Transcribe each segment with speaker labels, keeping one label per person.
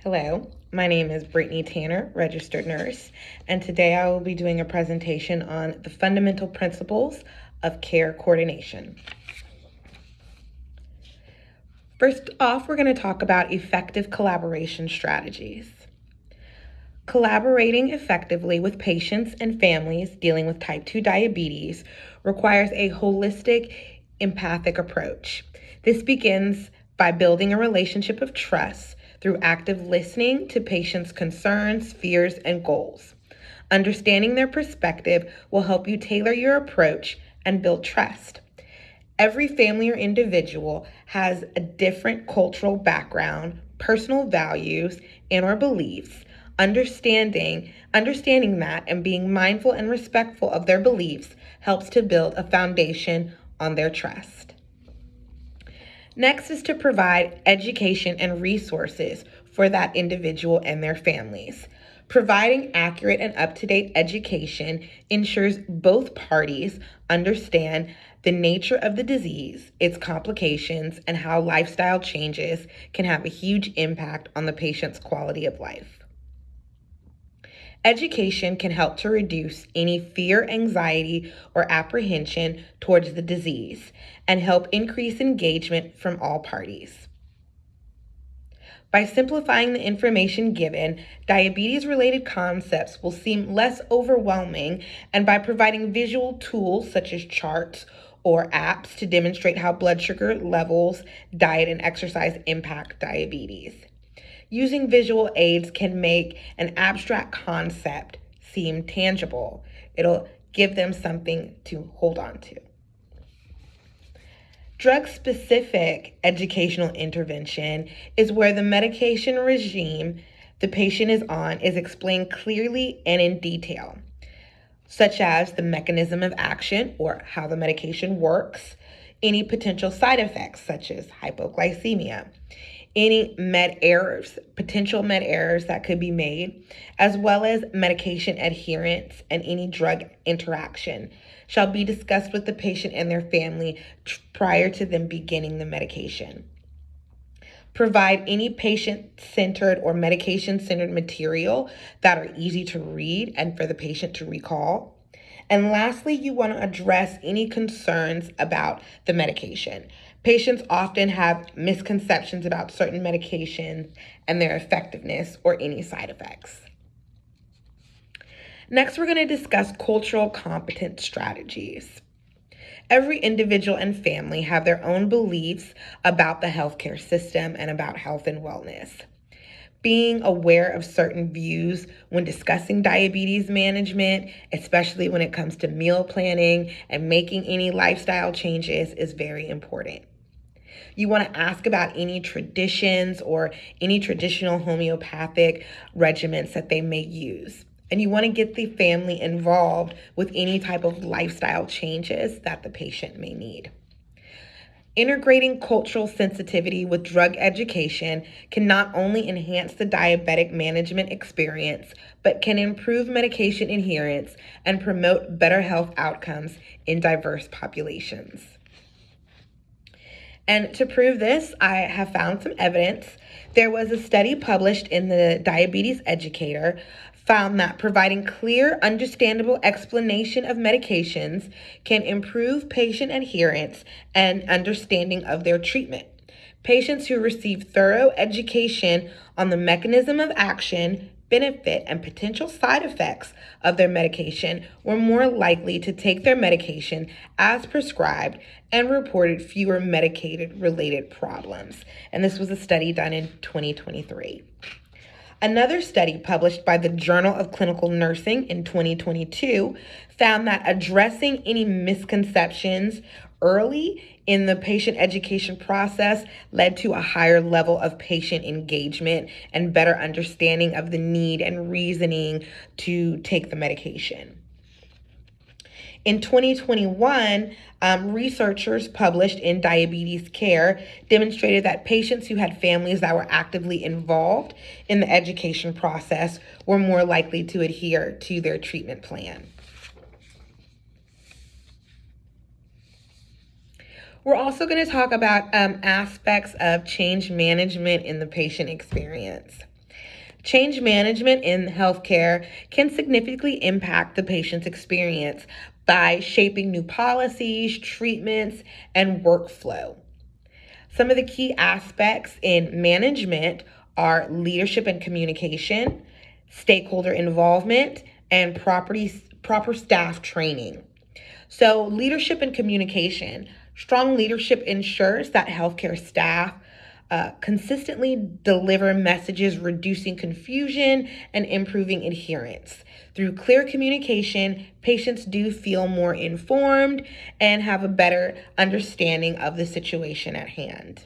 Speaker 1: Hello, my name is Brittany Tanner, registered nurse, and today I will be doing a presentation on the fundamental principles of care coordination. First off, we're going to talk about effective collaboration strategies. Collaborating effectively with patients and families dealing with type 2 diabetes requires a holistic, empathic approach. This begins by building a relationship of trust through active listening to patients' concerns, fears, and goals. Understanding their perspective will help you tailor your approach and build trust. Every family or individual has a different cultural background, personal values, and/or beliefs. Understanding that and being mindful and respectful of their beliefs helps to build a foundation on their trust. Next is to provide education and resources for that individual and their families. Providing accurate and up-to-date education ensures both parties understand the nature of the disease, its complications, and how lifestyle changes can have a huge impact on the patient's quality of life. Education can help to reduce any fear, anxiety, or apprehension towards the disease and help increase engagement from all parties. By simplifying the information given, diabetes-related concepts will seem less overwhelming, and by providing visual tools such as charts or apps to demonstrate how blood sugar levels, diet, and exercise impact diabetes. Using visual aids can make an abstract concept seem tangible. It'll give them something to hold on to. Drug-specific educational intervention is where the medication regime the patient is on is explained clearly and in detail, such as the mechanism of action or how the medication works, any potential side effects such as hypoglycemia, any potential med errors that could be made, as well as medication adherence and any drug interaction shall be discussed with the patient and their family prior to them beginning the medication. Provide any patient-centered or medication-centered material that are easy to read and for the patient to recall. And lastly, you want to address any concerns about the medication. Patients often have misconceptions about certain medications and their effectiveness or any side effects. Next, we're going to discuss cultural competence strategies. Every individual and family have their own beliefs about the healthcare system and about health and wellness. Being aware of certain views when discussing diabetes management, especially when it comes to meal planning and making any lifestyle changes, is very important. You want to ask about any traditions or any traditional homeopathic regimens that they may use. And you want to get the family involved with any type of lifestyle changes that the patient may need. Integrating cultural sensitivity with drug education can not only enhance the diabetic management experience, but can improve medication adherence and promote better health outcomes in diverse populations. And to prove this, I have found some evidence. There was a study published in the Diabetes Educator found that providing clear, understandable explanation of medications can improve patient adherence and understanding of their treatment. Patients who receive thorough education on the mechanism of action, benefit, and potential side effects of their medication were more likely to take their medication as prescribed and reported fewer medicated-related problems. And this was a study done in 2023. Another study published by the Journal of Clinical Nursing in 2022 found that addressing any misconceptions early in the patient education process led to a higher level of patient engagement and better understanding of the need and reasoning to take the medication. In 2021, researchers published in Diabetes Care demonstrated that patients who had families that were actively involved in the education process were more likely to adhere to their treatment plan. We're also going to talk about aspects of change management in the patient experience. Change management in healthcare can significantly impact the patient's experience by shaping new policies, treatments, and workflow. Some of the key aspects in management are leadership and communication, stakeholder involvement, and proper staff training. So, leadership and communication. Strong leadership ensures that healthcare staff consistently deliver messages, reducing confusion and improving adherence. Through clear communication, patients do feel more informed and have a better understanding of the situation at hand.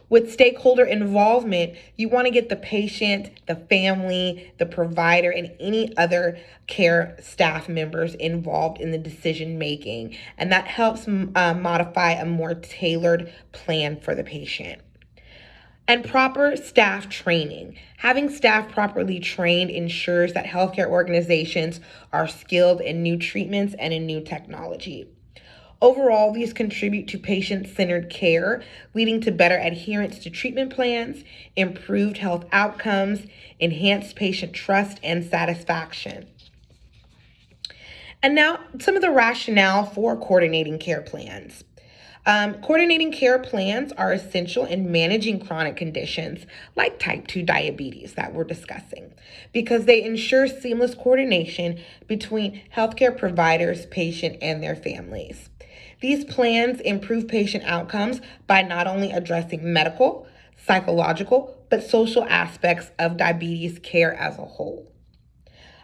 Speaker 1: With stakeholder involvement, you want to get the patient, the family, the provider, and any other care staff members involved in the decision making, and that helps modify a more tailored plan for the patient. And proper staff training. Having staff properly trained ensures that healthcare organizations are skilled in new treatments and in new technology. Overall, these contribute to patient-centered care, leading to better adherence to treatment plans, improved health outcomes, enhanced patient trust and satisfaction. And now, some of the rationale for coordinating care plans. Coordinating care plans are essential in managing chronic conditions like type 2 diabetes that we're discussing because they ensure seamless coordination between healthcare providers, patient, and their families. These plans improve patient outcomes by not only addressing medical, psychological, but social aspects of diabetes care as a whole.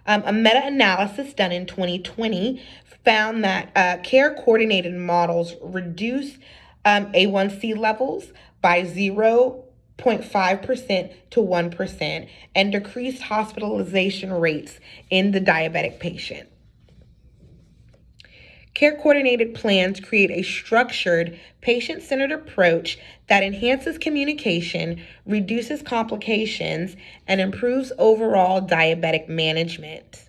Speaker 1: A meta-analysis done in 2020 found that care-coordinated models reduce A1C levels by 0.5% to 1% and decreased hospitalization rates in the diabetic patient. Care-coordinated plans create a structured, patient-centered approach that enhances communication, reduces complications, and improves overall diabetic management.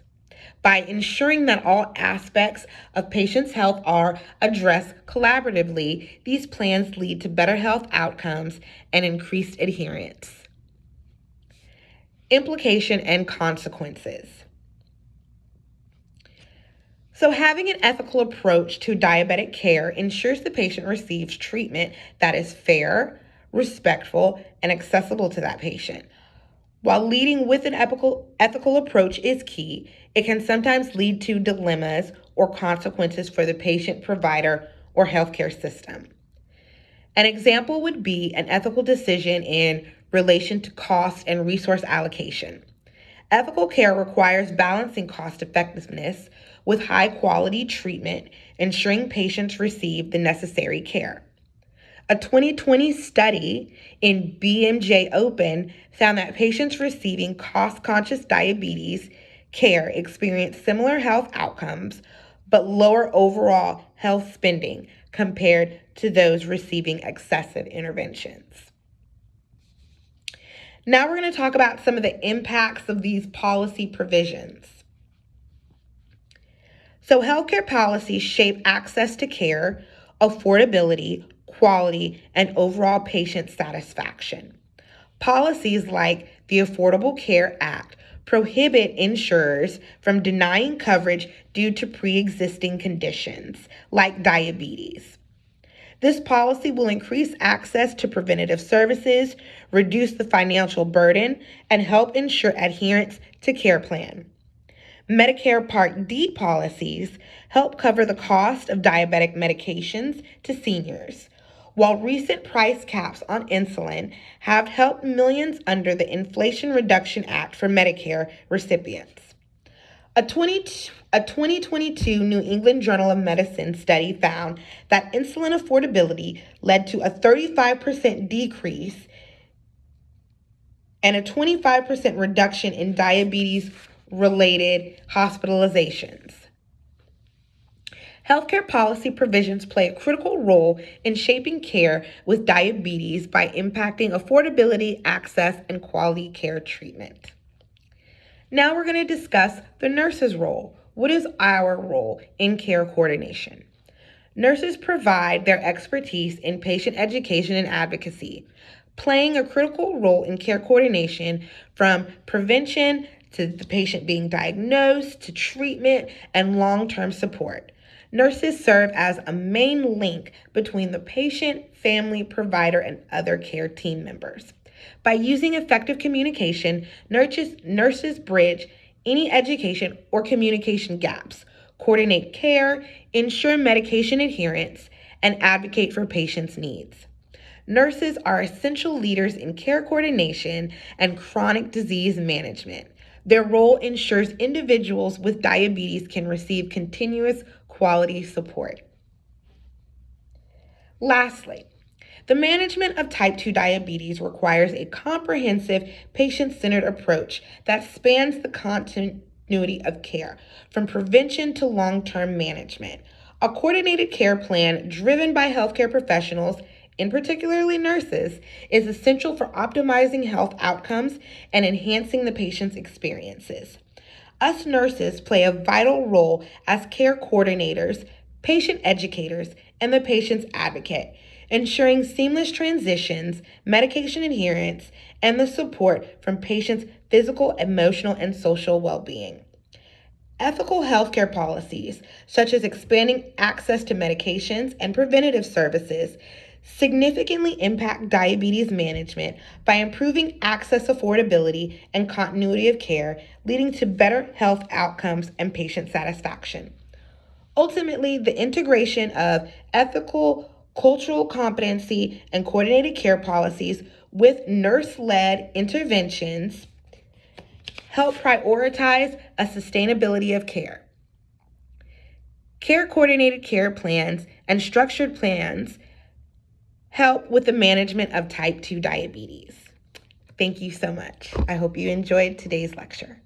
Speaker 1: By ensuring that all aspects of patients' health are addressed collaboratively, these plans lead to better health outcomes and increased adherence. Implication and consequences. So having an ethical approach to diabetic care ensures the patient receives treatment that is fair, respectful, and accessible to that patient. While leading with an ethical approach is key, it can sometimes lead to dilemmas or consequences for the patient, provider, or healthcare system. An example would be an ethical decision in relation to cost and resource allocation. Ethical care requires balancing cost effectiveness with high quality treatment, ensuring patients receive the necessary care. A 2020 study in BMJ Open found that patients receiving cost-conscious diabetes care experienced similar health outcomes, but lower overall health spending compared to those receiving excessive interventions. Now we're going to talk about some of the impacts of these policy provisions. So healthcare policies shape access to care, affordability, quality, and overall patient satisfaction. Policies like the Affordable Care Act prohibit insurers from denying coverage due to pre-existing conditions like diabetes. This policy will increase access to preventative services, reduce the financial burden, and help ensure adherence to care plan. Medicare Part D policies help cover the cost of diabetic medications to seniors, while recent price caps on insulin have helped millions under the Inflation Reduction Act for Medicare recipients. A 2022 New England Journal of Medicine study found that insulin affordability led to a 35% decrease and a 25% reduction in diabetes-related hospitalizations. Healthcare policy provisions play a critical role in shaping care with diabetes by impacting affordability, access, and quality care treatment. Now we're going to discuss the nurse's role. What is our role in care coordination? Nurses provide their expertise in patient education and advocacy, playing a critical role in care coordination from prevention to the patient being diagnosed to treatment and long-term support. Nurses serve as a main link between the patient, family, provider, and other care team members. By using effective communication, nurses bridge any education or communication gaps, coordinate care, ensure medication adherence, and advocate for patients' needs. Nurses are essential leaders in care coordination and chronic disease management. Their role ensures individuals with diabetes can receive continuous quality support. Lastly, the management of type 2 diabetes requires a comprehensive, patient-centered approach that spans the continuity of care, from prevention to long-term management. A coordinated care plan driven by healthcare professionals, in particularly nurses, is essential for optimizing health outcomes and enhancing the patient's experiences. Us nurses play a vital role as care coordinators, patient educators, and the patient's advocate, ensuring seamless transitions, medication adherence, and the support from patients' physical, emotional, and social well-being. Ethical healthcare policies, such as expanding access to medications and preventative services, significantly impact diabetes management by improving access, affordability, and continuity of care, leading to better health outcomes and patient satisfaction. Ultimately, the integration of ethical, cultural competency, and coordinated care policies with nurse-led interventions help prioritize a sustainability of care. Care coordinated care plans and structured plans help with the management of type 2 diabetes. Thank you so much. I hope you enjoyed today's lecture.